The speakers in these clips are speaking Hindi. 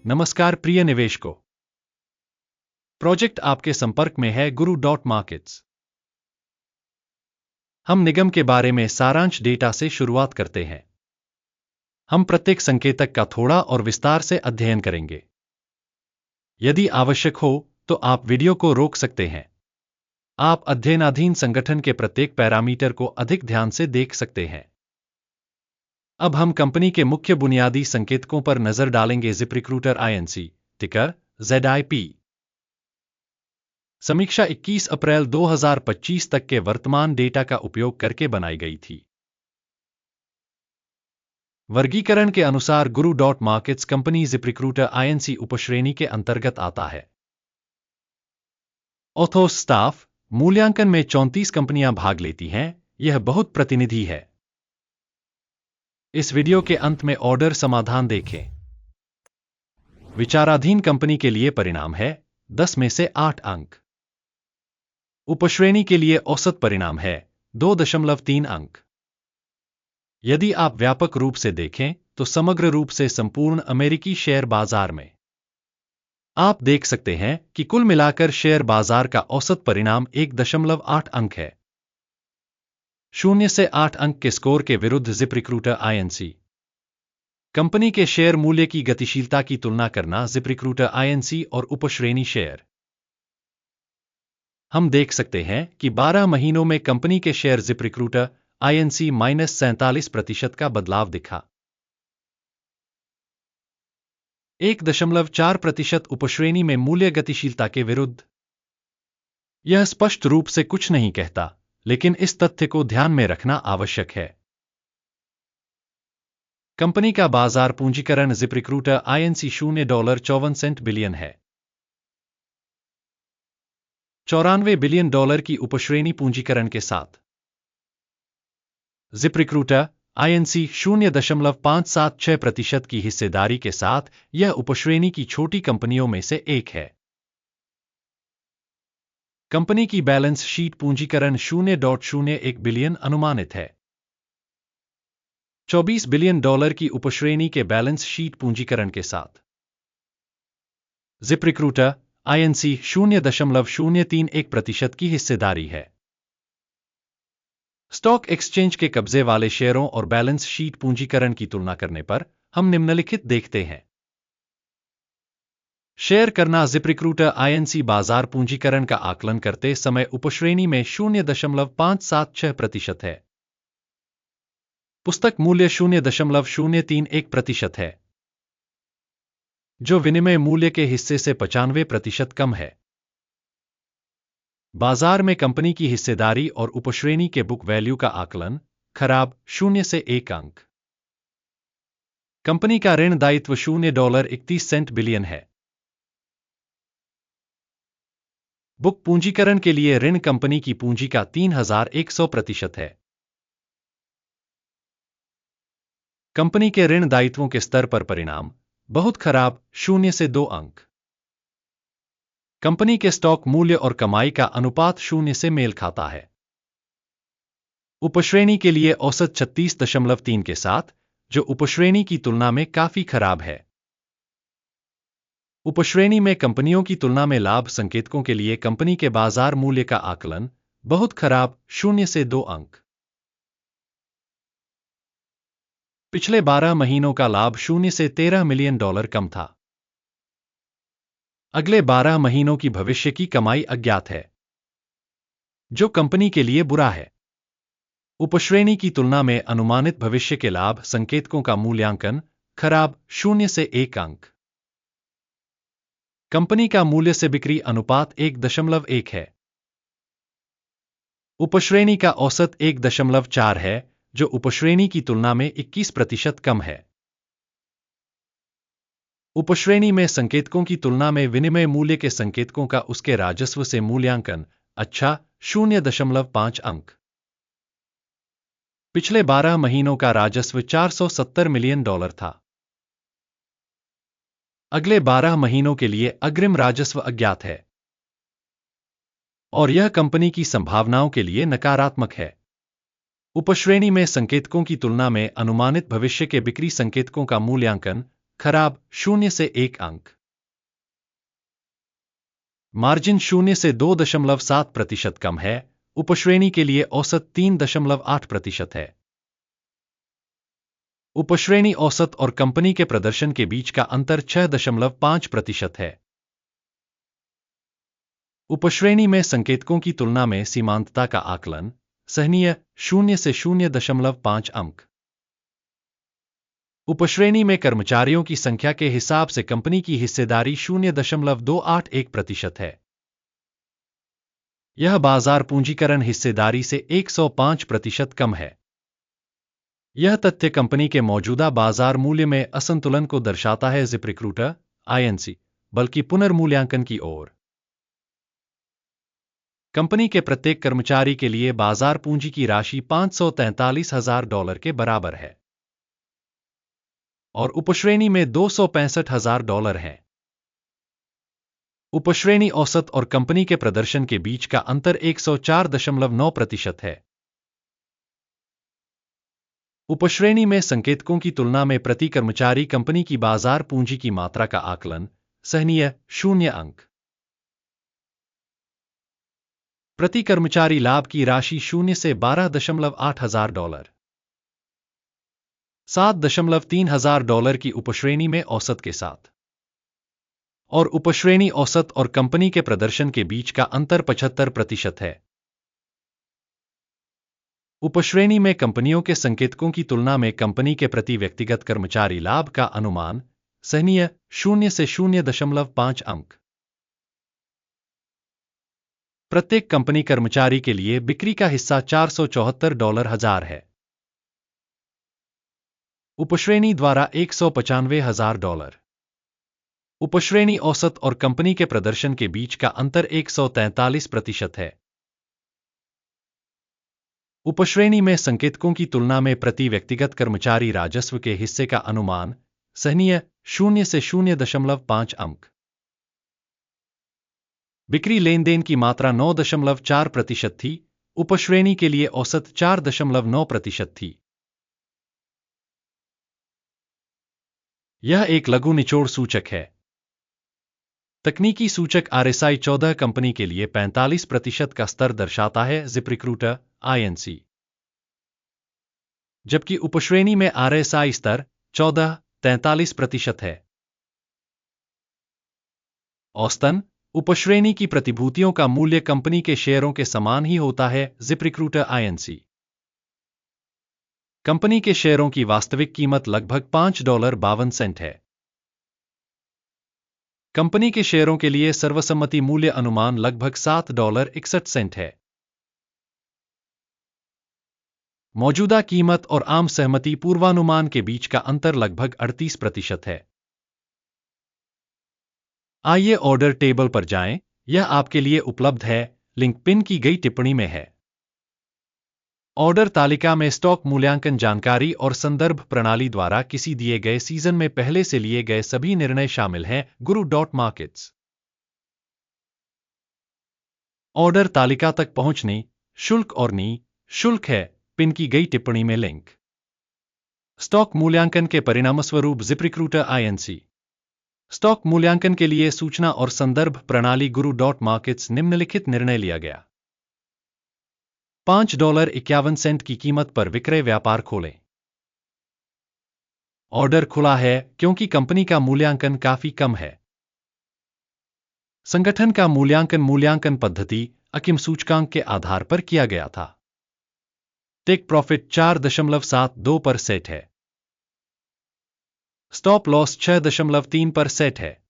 नमस्कार प्रिय निवेशकों। प्रोजेक्ट आपके संपर्क में है गुरु.मार्केट्स। हम निगम के बारे में सारांश डेटा से शुरुआत करते हैं। हम प्रत्येक संकेतक का थोड़ा और विस्तार से अध्ययन करेंगे। यदि आवश्यक हो तो आप वीडियो को रोक सकते हैं। आप अध्ययनाधीन संगठन के प्रत्येक पैरामीटर को अधिक ध्यान से देख सकते हैं। अब हम कंपनी के मुख्य बुनियादी संकेतकों पर नजर डालेंगे। ZipRecruiter Inc. टिकर ZIP। समीक्षा 21 अप्रैल 2025 तक के वर्तमान डेटा का उपयोग करके बनाई गई थी। वर्गीकरण के अनुसार गुरु.मार्केट्स कंपनी ZipRecruiter Inc. उपश्रेणी के अंतर्गत आता है। ऑथोस स्टाफ मूल्यांकन में 34 कंपनियां भाग लेती हैं। यह बहुत प्रतिनिधि है। इस वीडियो के अंत में ऑर्डर समाधान देखें। विचाराधीन कंपनी के लिए परिणाम है 10 में से 8 अंक। उपश्रेणी के लिए औसत परिणाम है 2.3 अंक। यदि आप व्यापक रूप से देखें तो समग्र रूप से संपूर्ण अमेरिकी शेयर बाजार में आप देख सकते हैं कि कुल मिलाकर शेयर बाजार का औसत परिणाम 1.8 अंक है। 0 से 8 अंक के स्कोर के विरुद्ध ZipRecruiter Inc. कंपनी के शेयर मूल्य की गतिशीलता की तुलना करना। ZipRecruiter Inc. और उपश्रेणी शेयर। हम देख सकते हैं कि 12 महीनों में कंपनी के शेयर ZipRecruiter Inc. -47% का बदलाव दिखा। 1.4% उपश्रेणी में मूल्य गतिशीलता के विरुद्ध। यह स्पष्ट रूप से कुछ नहीं कहता, लेकिन इस तथ्य को ध्यान में रखना आवश्यक है। कंपनी का बाजार पूंजीकरण ZipRecruiter Inc. $0.54 बिलियन है। $94 बिलियन की उपश्रेणी पूंजीकरण के साथ ZipRecruiter Inc. 0.576% की हिस्सेदारी के साथ यह उपश्रेणी की छोटी कंपनियों में से एक है। कंपनी की बैलेंस शीट पूंजीकरण $0.01 बिलियन अनुमानित है। $24 बिलियन की उपश्रेणी के बैलेंस शीट पूंजीकरण के साथ ZipRecruiter Inc. 0.031% की हिस्सेदारी है। स्टॉक एक्सचेंज के कब्जे वाले शेयरों और बैलेंस शीट पूंजीकरण की तुलना करने पर हम निम्नलिखित देखते हैं। शेयर करना। ZipRecruiter Inc. बाजार पूंजीकरण का आकलन करते समय उपश्रेणी में 0.576% है। पुस्तक मूल्य 0.031% है, जो विनिमय मूल्य के हिस्से से 95% कम है। बाजार में कंपनी की हिस्सेदारी और उपश्रेणी के बुक वैल्यू का आकलन खराब 0 से 1 अंक। कंपनी का ऋण दायित्व $0.31 बिलियन है। बुक पूंजीकरण के लिए ऋण कंपनी की पूंजी का 3100% है। कंपनी के ऋण दायित्वों के स्तर पर परिणाम बहुत खराब 0 से 2 अंक। कंपनी के स्टॉक मूल्य और कमाई का अनुपात 0 से मेल खाता है। उपश्रेणी के लिए औसत 36.3 के साथ, जो उपश्रेणी की तुलना में काफी खराब है। उपश्रेणी में कंपनियों की तुलना में लाभ संकेतकों के लिए कंपनी के बाजार मूल्य का आकलन बहुत खराब 0 से 2 अंक। पिछले 12 महीनों का लाभ 0 से $13 मिलियन कम था। अगले 12 महीनों की भविष्य की कमाई अज्ञात है, जो कंपनी के लिए बुरा है। उपश्रेणी की तुलना में अनुमानित भविष्य के लाभ संकेतकों का मूल्यांकन खराब 0 से 1 अंक। कंपनी का मूल्य से बिक्री अनुपात 1.1 है। उपश्रेणी का औसत 1.4 है, जो उपश्रेणी की तुलना में 21% कम है। उपश्रेणी में संकेतकों की तुलना में विनिमय मूल्य के संकेतकों का उसके राजस्व से मूल्यांकन अच्छा 0.5 अंक। पिछले 12 महीनों का राजस्व $470 मिलियन था। अगले 12 महीनों के लिए अग्रिम राजस्व अज्ञात है, और यह कंपनी की संभावनाओं के लिए नकारात्मक है। उपश्रेणी में संकेतकों की तुलना में अनुमानित भविष्य के बिक्री संकेतकों का मूल्यांकन खराब 0 से 1 अंक। मार्जिन 0 से 2.7% कम है, उपश्रेणी के लिए औसत 3.8% है। उपश्रेणी औसत और कंपनी के प्रदर्शन के बीच का अंतर 6.5% है। उपश्रेणी में संकेतकों की तुलना में सीमांतता का आकलन सहनीय 0 से 0.5 अंक। उपश्रेणी में कर्मचारियों की संख्या के हिसाब से कंपनी की हिस्सेदारी 0.281% है। यह बाजार पूंजीकरण हिस्सेदारी से 105% कम है। यह तथ्य कंपनी के मौजूदा बाजार मूल्य में असंतुलन को दर्शाता है ZipRecruiter INC, बल्कि पुनर्मूल्यांकन की ओर। कंपनी के प्रत्येक कर्मचारी के लिए बाजार पूंजी की राशि $543,000 के बराबर है और उपश्रेणी में $265,000 है। उपश्रेणी औसत और कंपनी के प्रदर्शन के बीच का अंतर 104.9% है। उपश्रेणी में संकेतकों की तुलना में प्रति कर्मचारी कंपनी की बाजार पूंजी की मात्रा का आकलन सहनीय 0 अंक। प्रति कर्मचारी लाभ की राशि 0 से $12,800, $7,300 की उपश्रेणी में औसत के साथ, और उपश्रेणी औसत और कंपनी के प्रदर्शन के बीच का अंतर 75% है। उपश्रेणी में कंपनियों के संकेतकों की तुलना में कंपनी के प्रति व्यक्तिगत कर्मचारी लाभ का अनुमान सहनीय 0 से 0.5 अंक। प्रत्येक कंपनी कर्मचारी के लिए बिक्री का हिस्सा $474,000 है। उपश्रेणी द्वारा $195,000। उपश्रेणी औसत और कंपनी के प्रदर्शन के बीच का अंतर 143% है। उपश्रेणी में संकेतकों की तुलना में प्रति व्यक्तिगत कर्मचारी राजस्व के हिस्से का अनुमान सहनीय 0 से 0.5 अंक। बिक्री लेनदेन की मात्रा 9.4% थी, उपश्रेणी के लिए औसत 4.9% थी। यह एक लघु निचोड़ सूचक है। तकनीकी सूचक RSI 14 कंपनी के लिए 45% का स्तर दर्शाता है ZipRecruiter INC, जबकि उपश्रेणी में RSI स्तर 43% है। औसतन उपश्रेणी की प्रतिभूतियों का मूल्य कंपनी के शेयरों के समान ही होता है ZipRecruiter INC। कंपनी के शेयरों की वास्तविक कीमत लगभग $5.52 है। कंपनी के शेयरों के लिए सर्वसम्मति मूल्य अनुमान लगभग $7.61 है। मौजूदा कीमत और आम सहमति पूर्वानुमान के बीच का अंतर लगभग 38% है। आइए ऑर्डर टेबल पर जाएं, यह आपके लिए उपलब्ध है, लिंक पिन की गई टिप्पणी में है। ऑर्डर तालिका में स्टॉक मूल्यांकन जानकारी और संदर्भ प्रणाली द्वारा किसी दिए गए सीजन में पहले से लिए गए सभी निर्णय शामिल हैं। Guru.markets। ऑर्डर तालिका तक पहुंचने शुल्क और शुल्क है, पिन की गई टिप्पणी में लिंक। स्टॉक मूल्यांकन के परिणामस्वरूप ZipRecruiter INC। स्टॉक मूल्यांकन के लिए सूचना और संदर्भ प्रणाली Guru.markets निम्नलिखित निर्णय लिया गया। $5.51 की कीमत पर विक्रय व्यापार खोलें। ऑर्डर खुला है क्योंकि कंपनी का मूल्यांकन काफी कम है। संगठन का मूल्यांकन पद्धति अकिम सूचकांक के आधार पर किया गया था। टेक प्रॉफिट 4.72 पर सेट है। स्टॉप लॉस 6.3 पर सेट है।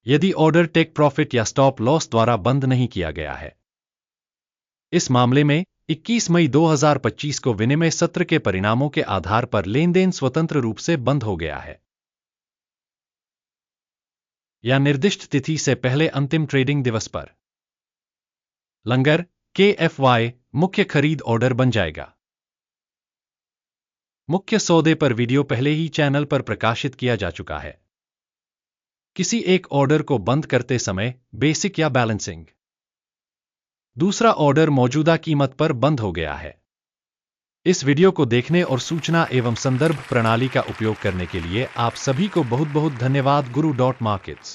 यदि ऑर्डर टेक प्रॉफिट या स्टॉप लॉस द्वारा बंद नहीं किया गया है, इस मामले में 21 मई 2025 को विनिमय सत्र के परिणामों के आधार पर लेनदेन स्वतंत्र रूप से बंद हो गया है, या निर्दिष्ट तिथि से पहले अंतिम ट्रेडिंग दिवस पर लंगर KFY मुख्य खरीद ऑर्डर बन जाएगा। मुख्य सौदे पर वीडियो पहले ही चैनल पर प्रकाशित किया जा चुका है। किसी एक ऑर्डर को बंद करते समय बेसिक या बैलेंसिंग। दूसरा ऑर्डर मौजूदा कीमत पर बंद हो गया है। इस वीडियो को देखने और सूचना एवं संदर्भ प्रणाली का उपयोग करने के लिए आप सभी को बहुत बहुत धन्यवाद। Guru.markets